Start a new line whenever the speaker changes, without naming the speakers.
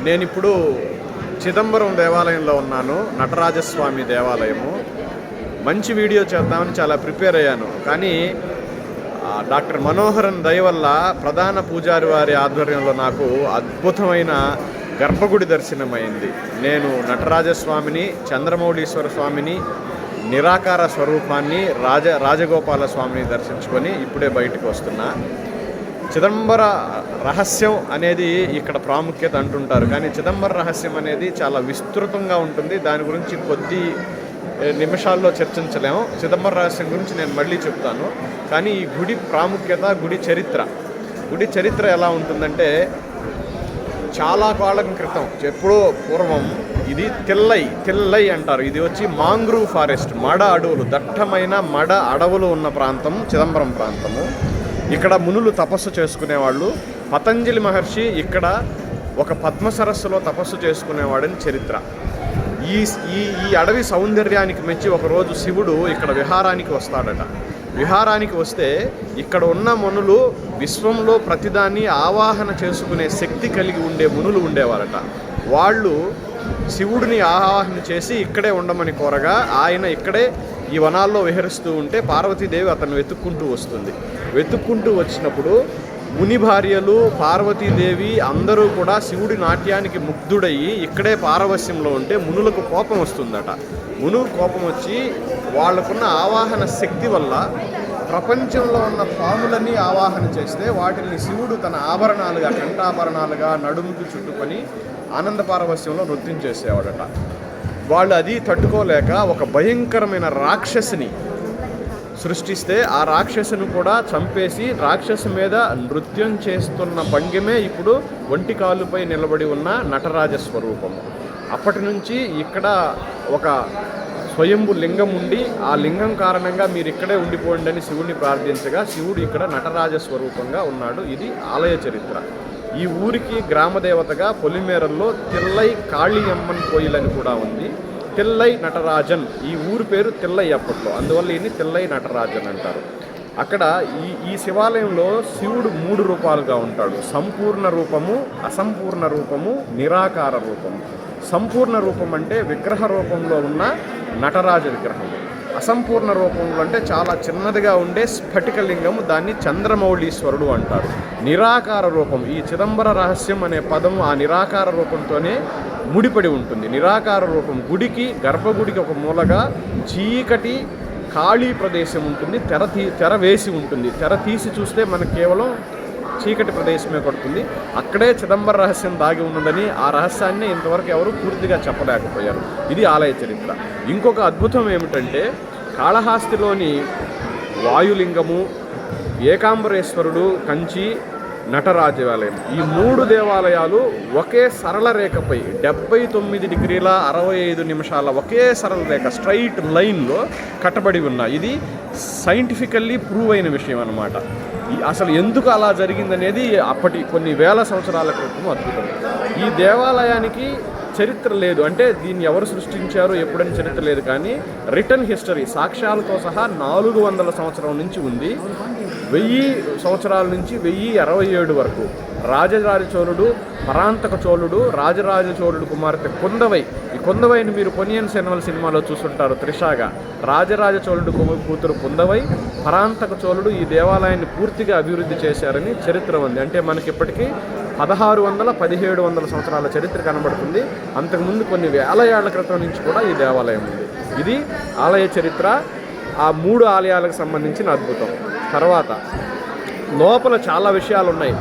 నేనిప్పుడు చిదంబరం దేవాలయంలో ఉన్నాను. నటరాజస్వామి దేవాలయము. మంచి వీడియో చేద్దామని చాలా ప్రిపేర్ అయ్యాను. కానీ డాక్టర్ మనోహరన్ దయ వల్ల ప్రధాన పూజారి వారి ఆధ్వర్యంలో నాకు అద్భుతమైన గర్భగుడి దర్శనమైంది. నేను నటరాజస్వామిని, చంద్రమౌళీశ్వర స్వామిని, నిరాకార స్వరూపాన్ని, రాజగోపాల స్వామిని దర్శించుకొని ఇప్పుడే బయటకు వస్తున్నా. చిదంబర రహస్యం అనేది ఇక్కడ ప్రాముఖ్యత అంటుంటారు, కానీ చిదంబర రహస్యం అనేది చాలా విస్తృతంగా ఉంటుంది. దాని గురించి కొద్ది నిమిషాల్లో చర్చించలేము. చిదంబర రహస్యం గురించి నేను మళ్ళీ చెప్తాను. కానీ ఈ గుడి ప్రాముఖ్యత, గుడి చరిత్ర ఎలా ఉంటుందంటే, చాలా కాలం క్రితం, ఎప్పుడో పూర్వం, ఇది తిల్లై అంటారు. ఇది వచ్చి మాంగ్రూవ్ ఫారెస్ట్, మడ అడవులు, దట్టమైన మడ అడవులు ఉన్న ప్రాంతం చిదంబరం ప్రాంతము. ఇక్కడ మునులు తపస్సు చేసుకునేవాళ్ళు. పతంజలి మహర్షి ఇక్కడ ఒక పద్మ సరస్సులో తపస్సు చేసుకునేవాడని చరిత్ర. ఈ అడవి సౌందర్యానికి మెచ్చి ఒకరోజు శివుడు ఇక్కడ విహారానికి వస్తాడట. విహారానికి వస్తే ఇక్కడ ఉన్న మునులు విశ్వంలో ప్రతిదాన్ని ఆవాహన చేసుకునే శక్తి కలిగి ఉండే మునులు ఉండేవారట. వాళ్ళు శివుడిని ఆవాహన చేసి ఇక్కడే ఉండమని కోరగా ఆయన ఇక్కడే ఈ వనాల్లో విహరిస్తూ ఉంటే పార్వతీదేవి అతను వెతుక్కుంటూ వచ్చినప్పుడు ముని భార్యలు, పార్వతీదేవి అందరూ కూడా శివుడి నాట్యానికి ముగ్ధుడయ్యి ఇక్కడే పారవస్యంలో ఉంటే మునులకు కోపం వస్తుందట. కోపం వచ్చి వాళ్ళకున్న ఆవాహన శక్తి వల్ల ప్రపంచంలో ఉన్న పాములన్నీ ఆవాహన చేస్తే వాటిని శివుడు తన ఆభరణాలుగా, కంఠాభరణాలుగా నడుముకు చుట్టుకొని ఆనంద పారవస్యంలో నృత్యం చేసేవాడట. వాళ్ళు అది తట్టుకోలేక ఒక భయంకరమైన రాక్షసిని సృష్టిస్తే ఆ రాక్షసును కూడా చంపేసి రాక్షసు మీద నృత్యం చేస్తున్న భంగిమే ఇప్పుడు ఒంటి కాలుపై నిలబడి ఉన్న నటరాజ స్వరూపము. అప్పటి నుంచి ఇక్కడ ఒక స్వయంభు లింగం ఉండి, ఆ లింగం కారణంగా మీరు ఇక్కడే ఉండిపోండి అని శివుడిని ప్రార్థించగా శివుడు ఇక్కడ నటరాజ స్వరూపంగా ఉన్నాడు. ఇది ఆలయ చరిత్ర. ఈ ఊరికి గ్రామదేవతగా పొలిమేరల్లో తిల్లై కాళీయమ్మన్ కోయిల్ అని కూడా ఉంది. తిల్లై నటరాజన్, ఈ ఊరి పేరు తిల్లై అప్పట్లో, అందువల్ల ఈయన్ని తిల్లై నటరాజన్ అంటారు. అక్కడ ఈ శివాలయంలో శివుడు 3 రూపాలుగా ఉంటాడు. సంపూర్ణ రూపము, అసంపూర్ణ రూపము, నిరాకార రూపము. సంపూర్ణ రూపం అంటే విగ్రహ రూపంలో ఉన్న నటరాజ విగ్రహం. అసంపూర్ణ రూపంలో అంటే చాలా చిన్నదిగా ఉండే స్ఫటికలింగము, దాన్ని చంద్రమౌళీశ్వరుడు అంటారు. నిరాకార రూపం, ఈ చిదంబర రహస్యం అనే పదము ఆ నిరాకార రూపంతోనే ముడిపడి ఉంటుంది. నిరాకార రూపం గర్భగుడికి ఒక మూలగా చీకటి ఖాళీ ప్రదేశం ఉంటుంది. తెర వేసి ఉంటుంది. తెర తీసి చూస్తే మనకు కేవలం చీకటి ప్రదేశమే పడుతుంది. అక్కడే చిదంబర రహస్యం దాగి ఉన్నదని, ఆ రహస్యాన్ని ఇంతవరకు ఎవరు పూర్తిగా చెప్పలేకపోయారు. ఇది ఆలయ చరిత్ర. ఇంకొక అద్భుతం ఏమిటంటే, కాళహస్తిలోని వాయులింగము, ఏకాంబరేశ్వరుడు, కంచి, నటరాజాలయం, ఈ 3 దేవాలయాలు ఒకే సరళ రేఖపై 79 డిగ్రీల 65 నిమిషాల ఒకే సరళ రేఖ, స్ట్రైట్ లైన్లో కట్టబడి ఉన్నాయి. ఇది సైంటిఫికల్లీ ప్రూవ్ అయిన విషయం అన్నమాట. అసలు ఎందుకు అలా జరిగిందనేది అప్పటి కొన్ని వేల సంవత్సరాల క్రితం అద్భుతం. ఈ దేవాలయానికి చరిత్ర లేదు, అంటే దీన్ని ఎవరు సృష్టించారు ఎప్పుడని చరిత్ర లేదు, కానీ రిటర్న్ హిస్టరీ సాక్ష్యాలతో సహా 400 సంవత్సరం నుంచి ఉంది. 1000 సంవత్సరాల నుంచి 1067 వరకు రాజరాజ చోళుడు, పరాంతక చోళుడు, రాజరాజ చోళుడు కుమార్తె కుందవై, ఈ కుందవైని మీరు పొన్నియిన్ సెల్వన్ సినిమాలో చూస్తుంటారు త్రిషాగా. రాజరాజ చోళుడు కూతురు కుందవై, పరాంతక చోళుడు ఈ దేవాలయాన్ని పూర్తిగా అభివృద్ధి చేశారని చరిత్ర ఉంది. అంటే మనకి ఇప్పటికీ 1600-1700 సంవత్సరాల చరిత్ర కనబడుతుంది. అంతకుముందు కొన్ని వేల ఏళ్ల క్రితం నుంచి కూడా ఈ దేవాలయం ఉంది. ఇది ఆలయ చరిత్ర, ఆ 3 ఆలయాలకు సంబంధించిన అద్భుతం. తర్వాత లోపల చాలా విషయాలు ఉన్నాయి.